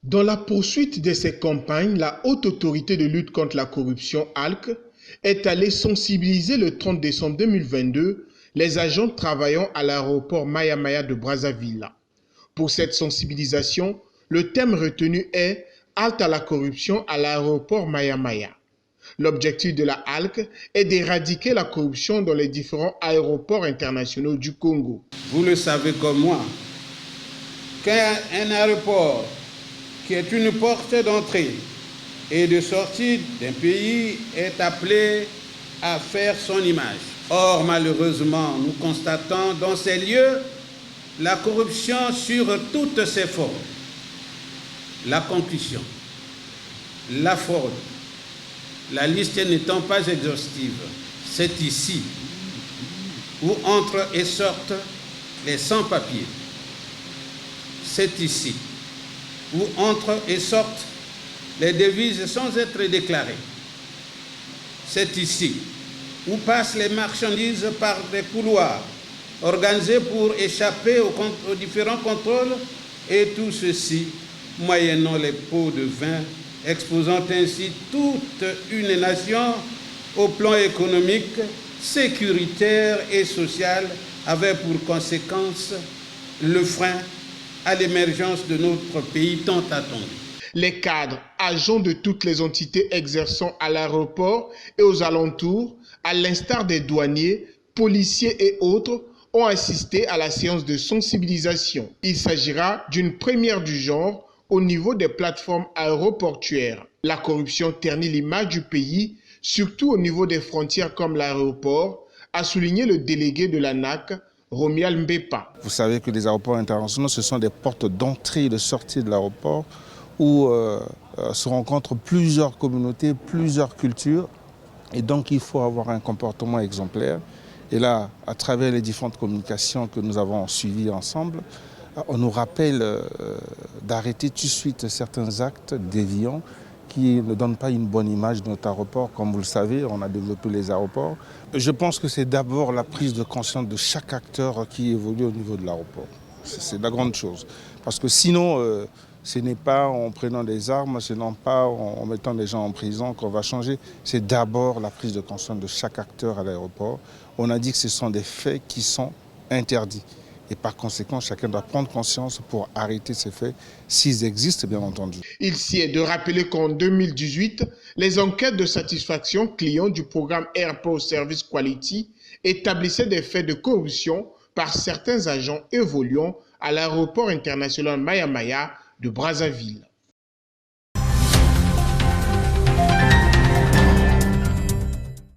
Dans la poursuite de ces campagnes, la Haute Autorité de lutte contre la corruption, HALC, est allée sensibiliser le 30 décembre 2022 les agents travaillant à l'aéroport Maya Maya de Brazzaville. Pour cette sensibilisation, le thème retenu est « Halte à la corruption à l'aéroport Maya Maya ». L'objectif de la HALC est d'éradiquer la corruption dans les différents aéroports internationaux du Congo. Vous le savez comme moi, qu'un aéroport qui est une porte d'entrée et de sortie d'un pays est appelé à faire son image. Or, malheureusement, nous constatons dans ces lieux la corruption sur toutes ses formes. La concussion, la fraude, la liste n'étant pas exhaustive, c'est ici où entrent et sortent les sans-papiers. C'est ici où entrent et sortent les devises sans être déclarées. C'est ici où passent les marchandises par des couloirs organisés pour échapper aux différents contrôles, et tout ceci moyennant les pots de vin, exposant ainsi toute une nation au plan économique, sécuritaire et social, avec pour conséquence le frein à l'émergence de notre pays tant attendu. Les cadres, agents de toutes les entités exerçant à l'aéroport et aux alentours, à l'instar des douaniers, policiers et autres, ont assisté à la séance de sensibilisation. Il s'agira d'une première du genre au niveau des plateformes aéroportuaires. La corruption ternit l'image du pays, surtout au niveau des frontières comme l'aéroport, a souligné le délégué de l'ANAC, Romial Mbepa. Vous savez que les aéroports internationaux, ce sont des portes d'entrée et de sortie de l'aéroport où se rencontrent plusieurs communautés, plusieurs cultures. Et donc, il faut avoir un comportement exemplaire. Et là, à travers les différentes communications que nous avons suivies ensemble, on nous rappelle d'arrêter tout de suite certains actes déviants qui ne donnent pas une bonne image de notre aéroport. Comme vous le savez, on a développé les aéroports. Je pense que c'est d'abord la prise de conscience de chaque acteur qui évolue au niveau de l'aéroport. C'est la grande chose. Parce que sinon, ce n'est pas en prenant des armes, ce n'est pas en mettant des gens en prison qu'on va changer. C'est d'abord la prise de conscience de chaque acteur à l'aéroport. On a dit que ce sont des faits qui sont interdits. Et par conséquent, chacun doit prendre conscience pour arrêter ces faits, s'ils existent, bien entendu. Il s'y est de rappeler qu'en 2018, les enquêtes de satisfaction client du programme Airport Service Quality établissaient des faits de corruption par certains agents évoluant à l'aéroport international Maya Maya de Brazzaville.